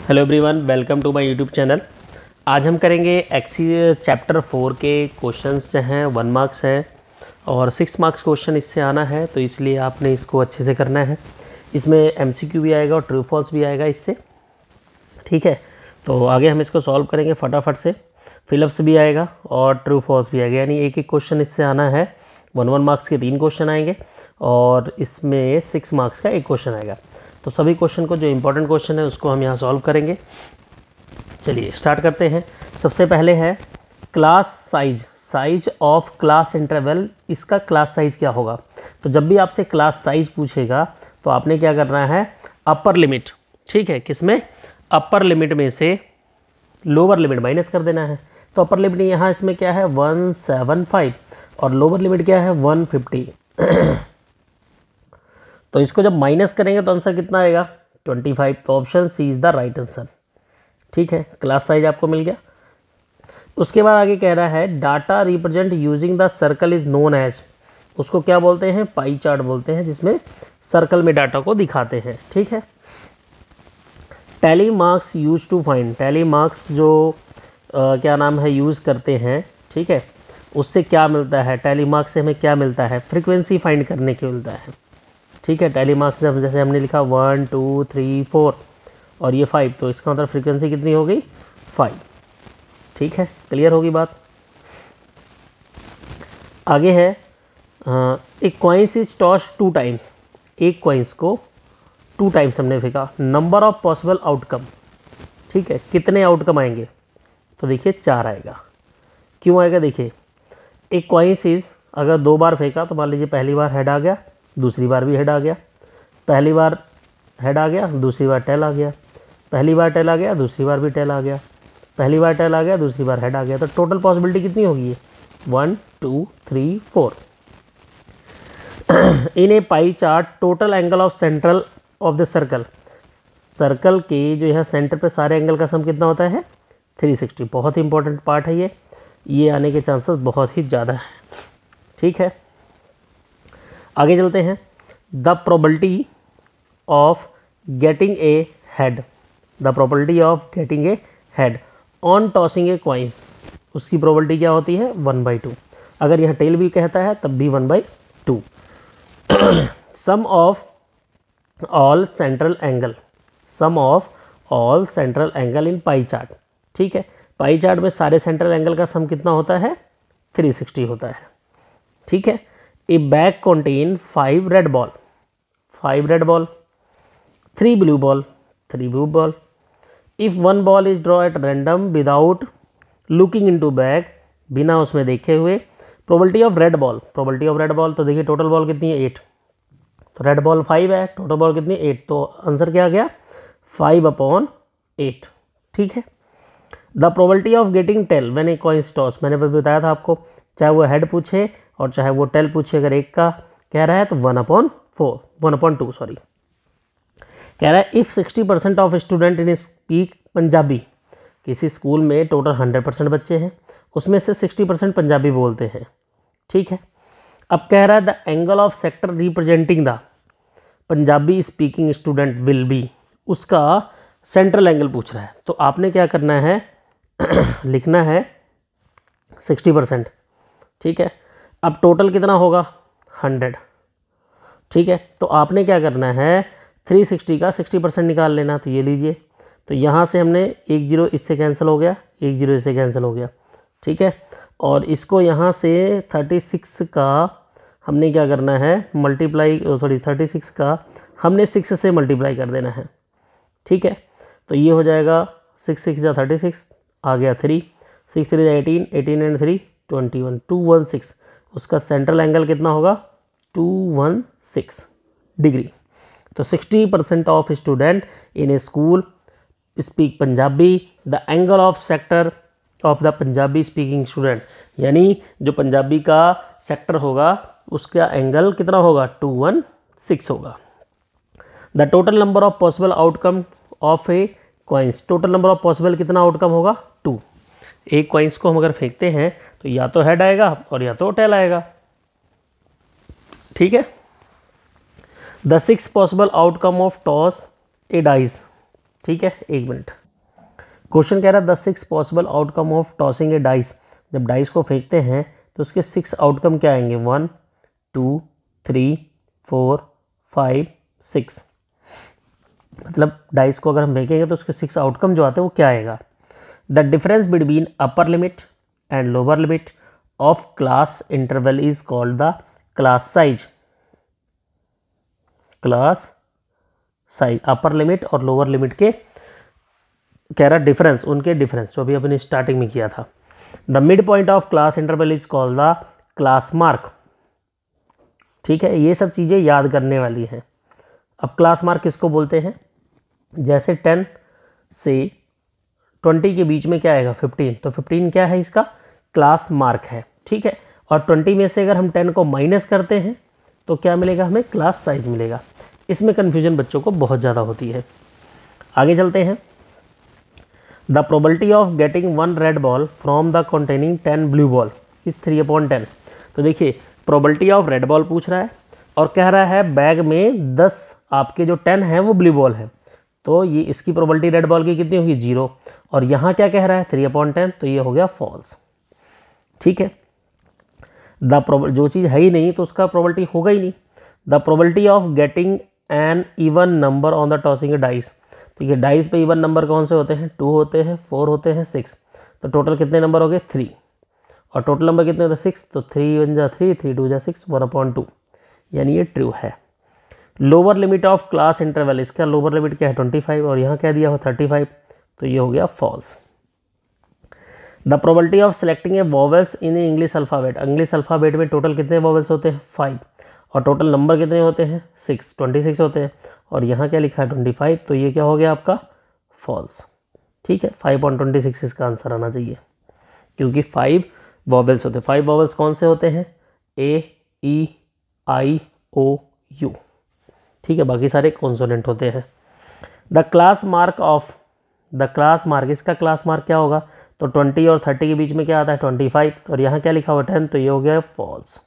Hello everyone, welcome to my YouTube channel. आज हम करेंगे एक्सी चैप्टर 4 के क्वेश्चंस जो हैं 1 मार्क्स हैं और 6 मार्क्स क्वेश्चन इससे आना है, तो इसलिए आपने इसको अच्छे से करना है। इसमें एमसीक्यू भी आएगा और ट्रू फॉल्स भी आएगा इससे, ठीक है। तो आगे हम इसको सॉल्व करेंगे फटाफट से। फिलअप्स भी आएगा और ट्रू फॉल्स भी आएगा, यानी एक एक क्वेश्चन इससे आना है। 1 मार्क्स के 3 क्वेश्चन आएंगे और इसमें 6 मार्क्स का एक क्वेश्चन आएगा। तो सभी क्वेश्चन को, जो इंपॉर्टेंट क्वेश्चन है उसको हम यहाँ सॉल्व करेंगे। चलिए स्टार्ट करते हैं। सबसे पहले है class size of class interval. इसका क्लास साइज क्या होगा? तो जब भी आपसे क्लास साइज पूछेगा तो आपने क्या करना है, अपर लिमिट, ठीक है, किसमें, अपर लिमिट में से लोअर लिमिट माइनस कर देना है। तो अपर लिमिट यहाँ इसमें क्या है 175 और लोअर लिमिट क्या है 150। तो इसको जब माइनस करेंगे तो आंसर कितना आएगा 25। तो option C is the right answer, ठीक है। क्लास साइज आपको मिल गया। उसके बाद आगे कह रहा है data represent using the circle is known as. उसको क्या बोलते हैं, पाई चार्ट बोलते हैं, जिसमें सर्कल में डाटा को दिखाते हैं, ठीक है। Tally marks use to find. Tally marks जो क्या नाम है यूज़ करते हैं, ठीक है, उससे क्या मिलता है, टैली मार्क्स से हमें क्या मिलता है, फ्रीक्वेंसी फाइंड करने के मिलता है, ठीक है। टैली मार्क्स जैसे हमने लिखा 1 2 3 4 और ये 5, तो इसका मतलब फ्रीक्वेंसी कितनी हो गई 5, ठीक है। क्लियर होगी बात। आगे है एक कॉइंस इज टॉस 2 टाइम्स। एक कॉइंस को 2 टाइम्स हमने फेंका। नंबर ऑफ पॉसिबल आउटकम, ठीक है, कितने आउटकम आएंगे? तो देखिए 4 आएगा। क्यों आएगा? देखिए एक कॉइंस इज अगर 2 बार फेंका तो मान लीजिए पहली बार हेड आ गया, दूसरी बार भी हेड आ गया, पहली बार हेड आ गया, दूसरी बार टेल आ गया, पहली बार टेल आ गया, दूसरी बार भी टेल आ गया, पहली बार टेल आ गया, दूसरी बार हेड आ गया। तो टोटल पॉसिबिलिटी कितनी होगी? 1 2 3 4। इन ए pie chart total angle of central of the circle. Circle के जो यहाँ सेंटर पे सारे एंगल का सम कितना होता है 360। बहुत ही इंपॉर्टेंट पार्ट है ये आने के चांसेस बहुत ही ज़्यादा है, ठीक है। आगे चलते हैं। The probability of getting a head. The probability of getting a head on tossing a coins. उसकी प्रोबेबिलिटी क्या होती है 1/2। अगर यहाँ टेल भी कहता है तब भी 1/2। Sum of all central angle. Sum of all central angle in pie chart, ठीक है। पाई चार्ट में सारे सेंट्रल एंगल का सम कितना होता है 360 होता है, ठीक है। ए bag contain 5 red ball, 5 red ball, 3 blue ball, 3 blue ball. If 1 ball is draw at random without looking into bag, बिना उसमें देखे हुए। Probability of red ball, probability of red ball, तो देखिए टोटल बॉल कितनी है 8, तो रेड बॉल 5 है, टोटल बॉल कितनी 8, तो आंसर क्या आ गया 5/8, ठीक है। The probability of getting tail when A coins toss. मैंने अभी बताया था आपको, चाहे वो हेड पूछे और चाहे वो टेल पूछे, अगर एक का कह रहा है तो 1/2 सॉरी। कह रहा है if 60% of student in speak Punjabi. किसी स्कूल में टोटल 100% बच्चे हैं, उसमें से 60% पंजाबी बोलते हैं, ठीक है। अब कह रहा है the angle of sector representing the Punjabi speaking student will be. उसका सेंट्रल एंगल पूछ रहा है, तो आपने क्या करना है लिखना है 60%, ठीक है। अब टोटल कितना होगा 100, ठीक है। तो आपने क्या करना है 360 का 60% निकाल लेना। तो ये लीजिए, तो यहाँ से हमने 1 0 इससे कैंसिल हो गया, 1 0 इससे कैंसिल हो गया, ठीक है। और इसको यहाँ से 36 का हमने क्या करना है मल्टीप्लाई, सॉरी 36 का हमने 6 से मल्टीप्लाई कर देना है, ठीक है। तो ये हो जाएगा 6 6 जा 36, आ गया 3, 6 3 जा 18, 18 एंड 3 21, 216। उसका सेंट्रल एंगल कितना होगा 216 डिग्री। तो 60% of student in A school speak Punjabi. The angle of sector of the Punjabi speaking student, यानी जो पंजाबी का सेक्टर होगा उसका एंगल कितना होगा 216 होगा। The total number of possible outcome of A coins. Total number of possible कितना आउटकम होगा 2। एक कॉइंस को हम अगर फेंकते हैं तो या तो हेड आएगा और या तो टेल आएगा, ठीक है। The 6 possible outcome of toss a dice. ठीक है, 1 मिनट। क्वेश्चन कह रहा है the 6 possible outcome of tossing a dice. जब डाइस को फेंकते हैं तो उसके 6 आउटकम क्या आएंगे, 1 2 3 4 5 6। मतलब डाइस को अगर हम फेंकेंगे तो उसके 6 आउटकम जो आते हैं वो क्या आएगा। The difference between upper limit and lower limit of class interval is called the class size. Class size, upper limit और लोअर लिमिट के कह रहा डिफरेंस, उनके डिफरेंस जो अभी अपने स्टार्टिंग में किया था। The mid point of class interval is called the class mark. ठीक है, ये सब चीज़ें याद करने वाली हैं। अब क्लास मार्क किसको बोलते हैं, जैसे 10 से 20 के बीच में क्या आएगा, 15, तो 15 क्या है, इसका क्लास मार्क है। ठीक है, और 20 में से अगर हम 10 को माइनस करते हैं तो क्या मिलेगा, हमें क्लास साइज मिलेगा। इसमें कन्फ्यूजन बच्चों को बहुत ज़्यादा होती है। आगे चलते हैं। The probability of getting 1 red ball from the containing 10 blue ball is 3/10। तो देखिए प्रोबेबिलिटी ऑफ रेड बॉल पूछ रहा है और कह रहा है बैग में 10 आपके जो 10 हैं वो ब्लू बॉल है, तो ये इसकी प्रोबेबिलिटी रेड बॉल की कितनी होगी, 0। और यहाँ क्या कह रहा है, 3/10, तो ये हो गया फॉल्स। ठीक है, जो चीज़ है ही नहीं तो उसका प्रोबेबिलिटी होगा ही नहीं। The probability of getting an even number on the tossing dice. तो ये डाइस पे इवन नंबर कौन से होते हैं, 2 होते हैं, 4 होते हैं, 6। तो टोटल कितने नंबर हो गए, 3। और टोटल नंबर कितने होते हैं, 6। तो 3 1 जा 3, 3 2 जा 6, 1/2, यानी ये ट्रू है। Lower limit of class interval, इसका लोअर लिमिट क्या है, 25, और यहाँ क्या दिया हो 35, तो ये हो गया false. The probability of selecting a vowels in English alphabet. English alphabet में टोटल कितने वॉवेल्स होते हैं, 5, और टोटल नंबर कितने होते हैं, 26 होते हैं, और यहाँ क्या लिखा है 25, तो ये क्या हो गया आपका फॉल्स। ठीक है, 5/26 इसका आंसर आना चाहिए, क्योंकि 5 वॉवेल्स होते हैं। 5 वॉवेल्स कौन से होते हैं, ए ई आई ओ यू। ठीक है, बाकी सारे कॉन्सोनेंट होते हैं। द क्लास मार्क, इसका क्लास मार्क क्या होगा, तो 20 और 30 के बीच में क्या आता है, 25, और यहाँ क्या लिखा हुआ 10, तो ये हो गया false.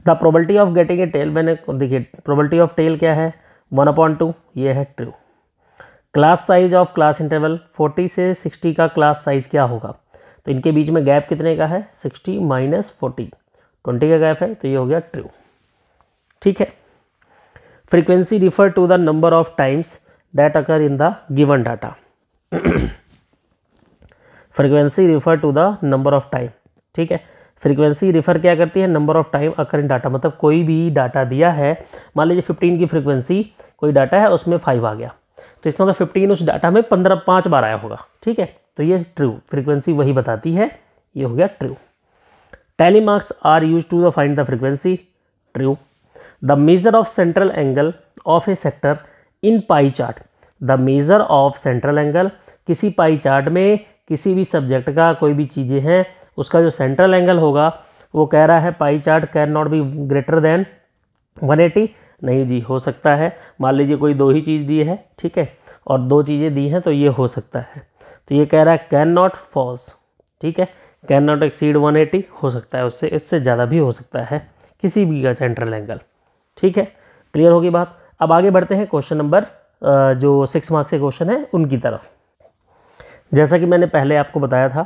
The probability of getting a tail, मैंने देखिए प्रोबेबिलिटी ऑफ टेल क्या है, 1/2, ये है true. Class size of class interval, 40 से 60 का क्लास साइज क्या होगा, तो इनके बीच में गैप कितने का है, 60 माइनस 40, 20 का गैप है, तो ये हो गया ट्रू। ठीक है, frequency refer to the number of times that occur in the given data. Frequency refer to the number of time. ठीक है, फ्रीक्वेंसी रिफर क्या करती है, number of time occur in data. मतलब कोई भी डाटा दिया है, मान लीजिए 15 की फ्रीक्वेंसी कोई डाटा है, उसमें 5 आ गया, तो इसका मतलब 15 उस डाटा में 5 बार आया होगा। ठीक है, तो ये ट्रू, फ्रीक्वेंसी वही बताती है, ये हो गया true. Tally marks are use to the find the frequency, true. The measure of central angle of a sector in pie chart. The measure of central angle, किसी पाई चार्ट में किसी भी सब्जेक्ट का कोई भी चीज़ें हैं, उसका जो सेंट्रल एंगल होगा वो कह रहा है pie chart can not be greater than 180। नहीं जी, हो सकता है, मान लीजिए कोई 2 ही चीज़ दी है, ठीक है, और 2 चीज़ें दी हैं, तो ये हो सकता है। तो ये कह रहा है कैन नॉट फॉल्स। ठीक है, कैन नॉट एक्सीड 180, हो सकता है उससे, इससे ज़्यादा भी हो सकता है किसी भी का सेंट्रल एंगल। ठीक है, क्लियर होगी बात। अब आगे बढ़ते हैं क्वेश्चन नंबर जो 6 मार्क्स के क्वेश्चन है उनकी तरफ। जैसा कि मैंने पहले आपको बताया था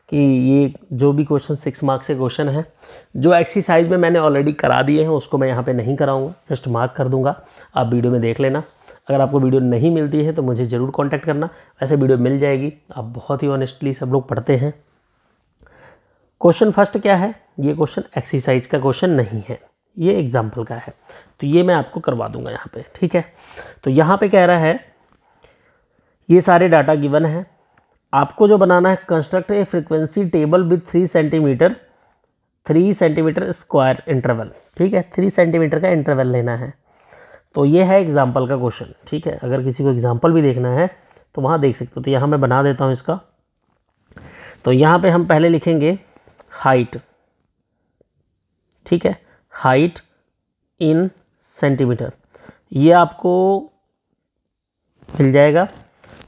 कि ये जो भी क्वेश्चन 6 मार्क्स के क्वेश्चन हैं, जो एक्सरसाइज में मैंने ऑलरेडी करा दिए हैं उसको मैं यहाँ पे नहीं कराऊंगा, जस्ट मार्क कर दूंगा, आप वीडियो में देख लेना। अगर आपको वीडियो नहीं मिलती है तो मुझे ज़रूर कांटेक्ट करना, वैसे वीडियो मिल जाएगी, आप बहुत ही ऑनेस्टली सब लोग पढ़ते हैं। क्वेश्चन फर्स्ट क्या है, ये क्वेश्चन एक्सरसाइज का क्वेश्चन नहीं है, ये एग्जाम्पल का है, तो ये मैं आपको करवा दूंगा यहाँ पे। ठीक है, तो यहाँ पे कह रहा है ये सारे डाटा गिवन है, आपको जो बनाना है construct A frequency table with 3 centimetre square interval. ठीक है, 3 सेंटीमीटर का इंटरवल लेना है, तो ये है एग्जाम्पल का क्वेश्चन। ठीक है, अगर किसी को एग्जाम्पल भी देखना है तो वहाँ देख सकते हो। तो यहाँ मैं बना देता हूँ इसका। तो यहाँ पे हम पहले लिखेंगे हाइट। ठीक है, हाइट इन सेंटीमीटर, ये आपको मिल जाएगा,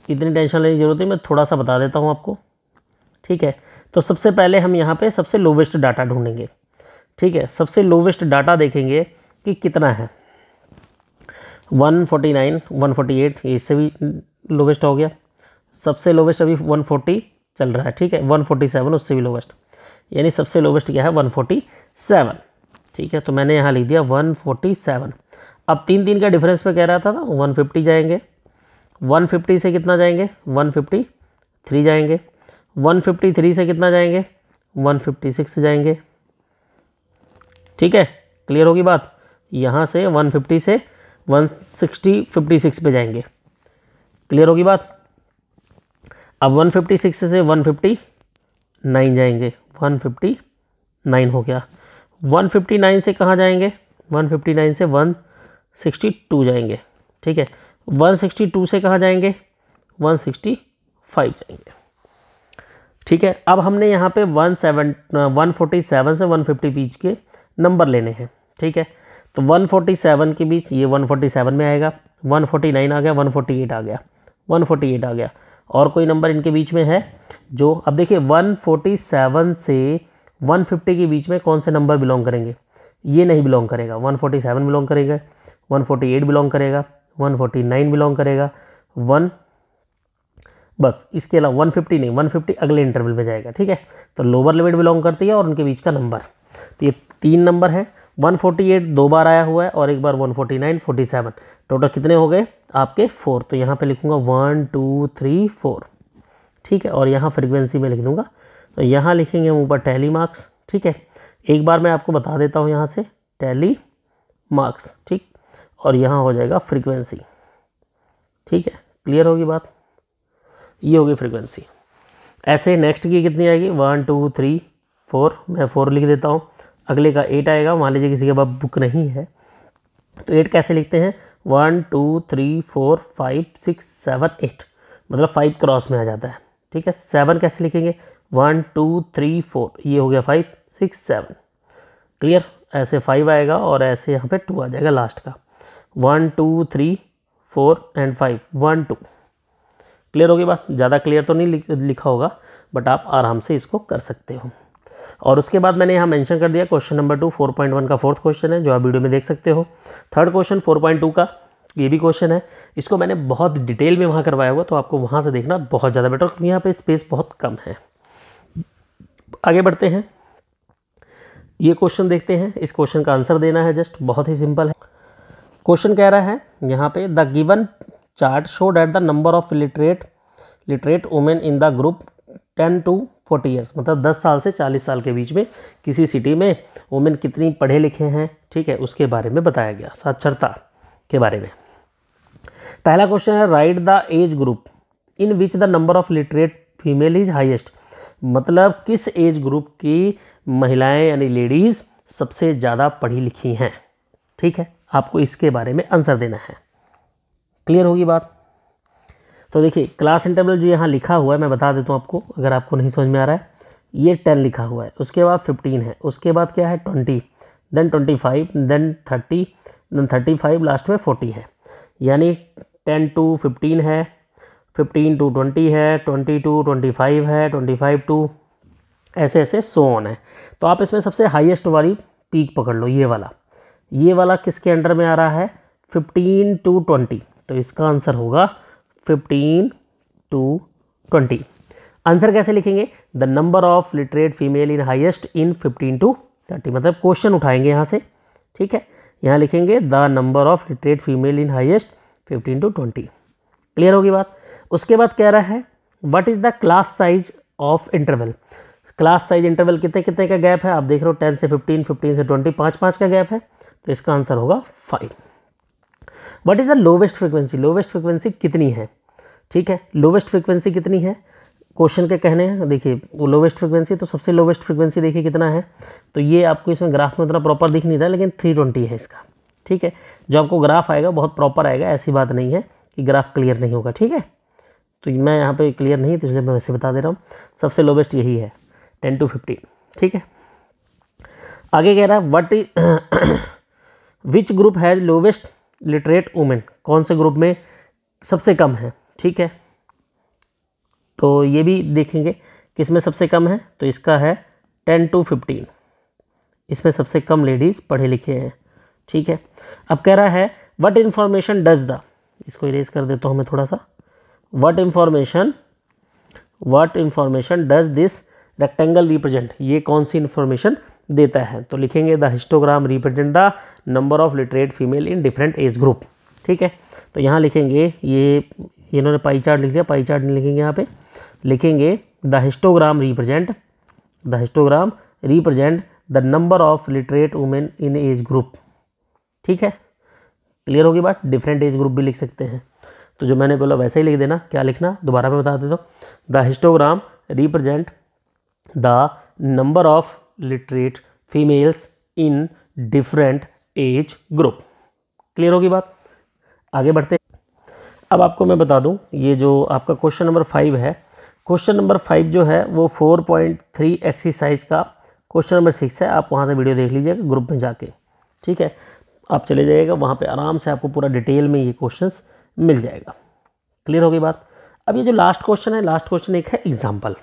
इतनी टेंशन लेने की जरूरत नहीं, मैं थोड़ा सा बता देता हूँ आपको। ठीक है, तो सबसे पहले हम यहाँ पे सबसे लोवेस्ट डाटा ढूंढेंगे। ठीक है, सबसे लोवेस्ट डाटा देखेंगे कि कितना है, 149, 148 ये इससे भी लोवेस्ट हो गया। सबसे लोवेस्ट अभी 140 चल रहा है, ठीक है। 147 उससे भी लोवेस्ट, यानी सबसे लोवेस्ट क्या है 147, ठीक है। तो मैंने यहाँ लिख दिया 147। अब 3 का डिफरेंस में कह रहा था ना 150 जाएंगे, 150 से कितना जाएंगे 153 जाएंगे, 153 से कितना जाएंगे 156 जाएंगे, ठीक है। क्लियर होगी बात। यहाँ से 150 से 156 पे जाएंगे, क्लियर होगी बात। अब 156 से 159 जाएंगे, 159 हो गया। 159 से कहाँ जाएंगे 159 से 162 जाएंगे, ठीक है। 162 से कहाँ जाएंगे 165 जाएंगे, ठीक है। अब हमने यहाँ पे 147 से 150 बीच के नंबर लेने हैं, ठीक है। तो 147 के बीच ये 147 में आएगा, 149 आ गया, 148 आ गया, 148 आ गया। और कोई नंबर इनके बीच में है जो, अब देखिए 147 से 150 के बीच में कौन से नंबर बिलोंग करेंगे, ये नहीं बिलोंग करेगा। 147 बिलोंग करेगा, 148 बिलोंग करेगा, 149 बिलोंग करेगा, बस इसके अलावा 150 नहीं, 150 अगले इंटरवल में जाएगा, ठीक है। तो लोअर लिमिट बिलोंग करती है और उनके बीच का नंबर। तो ये 3 नंबर है। 148 2 बार आया हुआ है और एक बार 149, 47, टोटल कितने हो गए आपके 4। तो यहाँ पे लिखूंगा 1 2 3 4, ठीक है। और यहाँ फ्रीक्वेंसी में लिख दूंगा, तो यहाँ लिखेंगे हम ऊपर टैली मार्क्स, ठीक है। एक बार मैं आपको बता देता हूँ यहाँ से टैली मार्क्स, ठीक। और यहाँ हो जाएगा फ्रीक्वेंसी, ठीक है। क्लियर होगी बात, ये होगी फ्रीक्वेंसी। ऐसे नेक्स्ट की कितनी आएगी 1 2 3 4, मैं 4 लिख देता हूँ। अगले का 8 आएगा, मान लीजिए किसी के पास बुक नहीं है तो 8 कैसे लिखते हैं 1 2 3 4 5 6 7 8, मतलब 5 क्रॉस में आ जाता है, ठीक है। 7 कैसे लिखेंगे 1 2 3 4, ये हो गया 5 6 7, क्लियर। ऐसे 5 आएगा और ऐसे यहाँ पे 2 आ जाएगा लास्ट का, 1 2 3 4 एंड 5 1 2। क्लियर होगी बात। ज़्यादा क्लियर तो नहीं लिखा होगा, बट आप आराम से इसको कर सकते हो। और उसके बाद मैंने यहाँ मेंशन कर दिया क्वेश्चन नंबर 2 4.1 का 4th क्वेश्चन है, जो आप वीडियो में देख सकते हो। 3rd क्वेश्चन 4.2 का ये भी क्वेश्चन है, इसको मैंने बहुत डिटेल में वहाँ करवाया हुआ, तो आपको वहाँ से देखना बहुत ज़्यादा बेटर, क्योंकि यहाँ पे स्पेस बहुत कम है। आगे बढ़ते हैं, ये क्वेश्चन देखते हैं। इस क्वेश्चन का आंसर देना है, जस्ट बहुत ही सिंपल है। क्वेश्चन कह रहा है यहाँ पे the given chart show that the number of literate women in the group 10 to 40 years, मतलब 10 साल से 40 साल के बीच में किसी सिटी में वुमेन कितनी पढ़े लिखे हैं, ठीक है, उसके बारे में बताया गया, साक्षरता के बारे में। पहला क्वेश्चन है right the age group in which the number of literate female is highest, मतलब किस एज ग्रुप की महिलाएं यानी लेडीज़ सबसे ज़्यादा पढ़ी लिखी हैं, ठीक है। आपको इसके बारे में आंसर देना है। क्लियर होगी बात। तो देखिए क्लास इंटरवल जो यहाँ लिखा हुआ है मैं बता देता हूँ आपको, अगर आपको नहीं समझ में आ रहा है। ये 10 लिखा हुआ है, उसके बाद 15 है, उसके बाद क्या है 20, देन 25, देन 30, देन 35, लास्ट में 40 है। यानी 10 to 15 है, 15 to 20 है, 20 to 25 है, 25 to ऐसे ऐसे सो ऑन है। तो आप इसमें सबसे हाईएस्ट वाली पीक पकड़ लो, ये वाला किसके अंडर में आ रहा है 15 to 20, तो इसका आंसर होगा 15 to 20। आंसर कैसे लिखेंगे the number of literate female in highest in 15 to 30, मतलब क्वेश्चन उठाएंगे यहाँ से, ठीक है। यहाँ लिखेंगे the number of literate female in highest 15 to 20। Clear होगी बात। उसके बाद कह रहा है what is the class size of interval, class size interval कितने कितने का गैप है, आप देख रहे हो 10 से 15, 15 से 20, 5 का गैप है, तो इसका आंसर होगा 5। What is the lowest frequency, lowest frequency कितनी है, ठीक है। लोवेस्ट फ्रिक्वेंसी कितनी है क्वेश्चन के कहने हैं, देखिए वो लोवेस्ट फ्रिक्वेंसी, तो सबसे लोवेस्ट फ्रिक्वेंसी देखिए कितना है, तो ये आपको इसमें ग्राफ में उतना प्रॉपर दिख नहीं रहा, लेकिन 320 है इसका, ठीक है। जो आपको ग्राफ आएगा बहुत प्रॉपर आएगा, ऐसी बात नहीं है कि ग्राफ क्लियर नहीं होगा, ठीक है। तो मैं यहाँ पे क्लियर नहीं, तो इसलिए मैं वैसे बता दे रहा हूँ, सबसे लोवेस्ट यही है 10 to 15, ठीक है। आगे कह रहा है what is which group has lowest literate women, कौन से ग्रुप में सबसे कम है, ठीक है। तो ये भी देखेंगे किसमें सबसे कम है, तो इसका है 10 to 15, इसमें सबसे कम लेडीज़ पढ़े लिखे हैं, ठीक है। अब कह रहा है व्हाट इन्फॉर्मेशन डज द, इसको इरेज कर देता हूँ मैं थोड़ा सा, what information does this rectangle represent, ये कौन सी इन्फॉर्मेशन देता है। तो लिखेंगे the histogram represent the number of literate female in different age group. ठीक है, तो यहाँ लिखेंगे, ये इन्होंने पाई चार्ट लिख दिया, पाई चार्ट नहीं लिखेंगे, यहाँ पे लिखेंगे the histogram represent the number of literate women in age group. ठीक है, क्लियर होगी बात। डिफरेंट एज ग्रुप भी लिख सकते हैं, तो जो मैंने बोला वैसे ही लिख देना। क्या लिखना, दोबारा मैं बता देता हूँ, the histogram represent the number of literate females in different age group. Clear होगी बात, आगे बढ़ते हैं। अब आपको मैं बता दूं, ये जो आपका क्वेश्चन नंबर 5 है, क्वेश्चन नंबर 5 जो है वो 4.3 एक्सरसाइज का क्वेश्चन नंबर 6 है। आप वहाँ से वीडियो देख लीजिएगा ग्रुप में जाके। ठीक है, आप चले जाइएगा वहाँ पे, आराम से आपको पूरा डिटेल में ये क्वेश्चंस मिल जाएगा। क्लियर होगी बात। अब ये जो लास्ट क्वेश्चन है, लास्ट क्वेश्चन एक है एग्जाम्पल।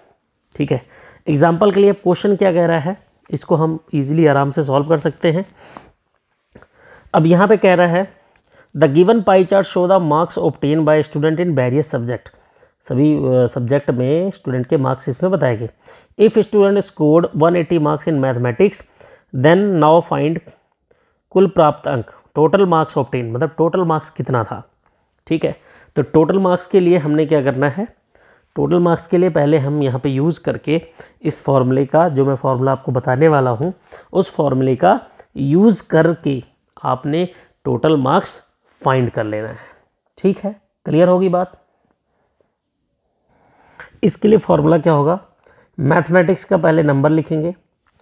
ठीक है, एग्जाम्पल के लिए क्वेश्चन क्या कह रहा है, इसको हम इजीली आराम से सॉल्व कर सकते हैं। अब यहाँ पे कह रहा है the given pie chart show the marks obtain by student in various subject, सभी सब्जेक्ट में स्टूडेंट के मार्क्स इसमें बताए गए। If student scored 180 marks in mathematics then now find कुल प्राप्त अंक, टोटल मार्क्स ऑब्टेन, मतलब टोटल मार्क्स कितना था। ठीक है, तो टोटल मार्क्स के लिए हमने क्या करना है, टोटल मार्क्स के लिए पहले हम यहाँ पे यूज़ करके इस फॉर्मूले का, जो मैं फॉर्मूला आपको बताने वाला हूँ, उस फॉर्मूले का यूज़ करके आपने टोटल मार्क्स फाइंड कर लेना है। ठीक है, क्लियर होगी बात। इसके लिए फॉर्मूला क्या होगा, मैथमेटिक्स का पहले नंबर लिखेंगे।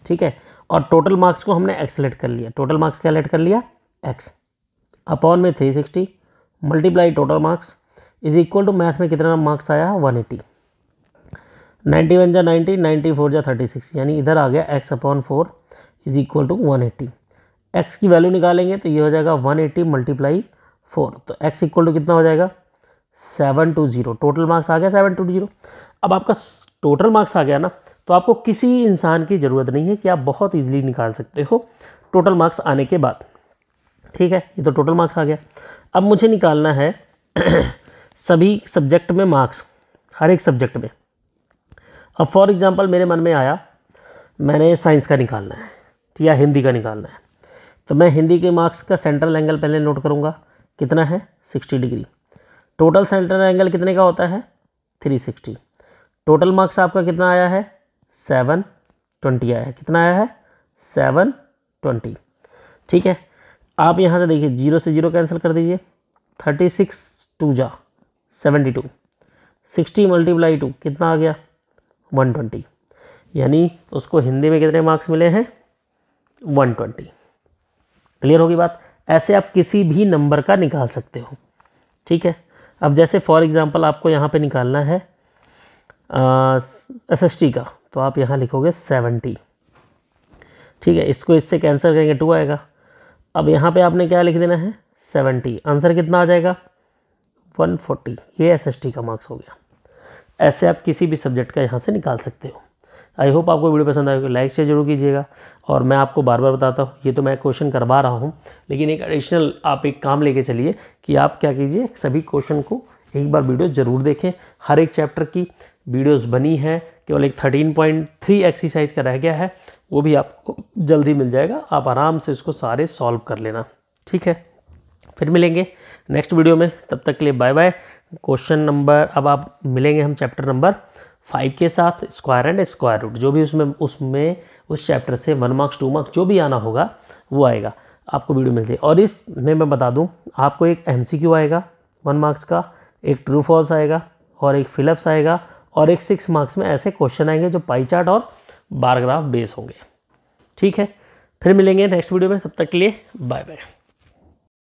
ठीक है, और टोटल मार्क्स को हमने एक्स लेट कर लिया। टोटल मार्क्स क्या लेट कर लिया, एक्स अपॉन में 360 multiply total marks is equal to, math में कितना मार्क्स आया, 180। 91 जा 90, 94 जा 36, यानी इधर आ गया x upon 4 is equal to 180। x की वैल्यू निकालेंगे तो ये हो जाएगा 180 मल्टीप्लाई 4, तो x इक्वल टू कितना हो जाएगा, 720। टोटल मार्क्स आ गया 720। अब आपका टोटल मार्क्स आ गया ना, तो आपको किसी इंसान की ज़रूरत नहीं है कि आप बहुत ईजिली निकाल सकते हो टोटल मार्क्स आने के बाद। ठीक है, ये तो टोटल मार्क्स आ गया। अब मुझे निकालना है सभी सब्जेक्ट में मार्क्स, हर एक सब्जेक्ट में। अब फॉर एग्जांपल मेरे मन में आया, मैंने साइंस का निकालना है या हिंदी का निकालना है, तो मैं हिंदी के मार्क्स का सेंट्रल एंगल पहले नोट करूँगा, कितना है, 60 डिग्री। टोटल सेंट्रल एंगल कितने का होता है, 360। टोटल मार्क्स आपका कितना आया है, 720 आया है। कितना आया है, 720। ठीक है, आप यहाँ से देखिए 0 से 0 कैंसिल कर दीजिए, 36 2 जा 72, 60 मल्टीप्लाई 2 कितना आ गया, 120। यानी उसको हिंदी में कितने मार्क्स मिले हैं, 120। क्लियर होगी बात। ऐसे आप किसी भी नंबर का निकाल सकते हो। ठीक है, अब जैसे फॉर एग्जांपल आपको यहाँ पे निकालना है SST का, तो आप यहाँ लिखोगे 70। ठीक है, इसको इससे कैंसिल करेंगे 2 आएगा। अब यहाँ पे आपने क्या लिख देना है, 70। आंसर कितना आ जाएगा, 140। ये SST का मार्क्स हो गया। ऐसे आप किसी भी सब्जेक्ट का यहाँ से निकाल सकते हो। आई होप आपको वीडियो पसंद आएगी, लाइक शेयर जरूर कीजिएगा। और मैं आपको बार बार बताता हूँ, ये तो मैं क्वेश्चन करवा रहा हूँ, लेकिन एक एडिशनल आप एक काम लेके चलिए कि आप क्या कीजिए, सभी क्वेश्चन को एक बार वीडियो ज़रूर देखें। हर एक चैप्टर की वीडियोस बनी है, केवल एक 13.3 एक्सरसाइज का रह गया है, वो भी आपको जल्दी मिल जाएगा। आप आराम से इसको सारे सॉल्व कर लेना। ठीक है, फिर मिलेंगे नेक्स्ट वीडियो में, तब तक के लिए बाय बाय। क्वेश्चन नंबर, अब आप मिलेंगे हम चैप्टर नंबर 5 के साथ, स्क्वायर एंड स्क्वायर रूट, जो भी उसमें उस चैप्टर से 1 मार्क्स 2 मार्क्स जो भी आना होगा वो आएगा, आपको वीडियो मिल जाए। और इसमें मैं बता दूं, आपको एक MCQ आएगा 1 मार्क्स का, एक ट्रू फॉल्स आएगा और एक फिलअप्स आएगा, और एक 6 मार्क्स में ऐसे क्वेश्चन आएंगे जो पाई चार्ट और बार ग्राफ बेस होंगे। ठीक है, फिर मिलेंगे नेक्स्ट वीडियो में, तब तक के लिए बाय बाय।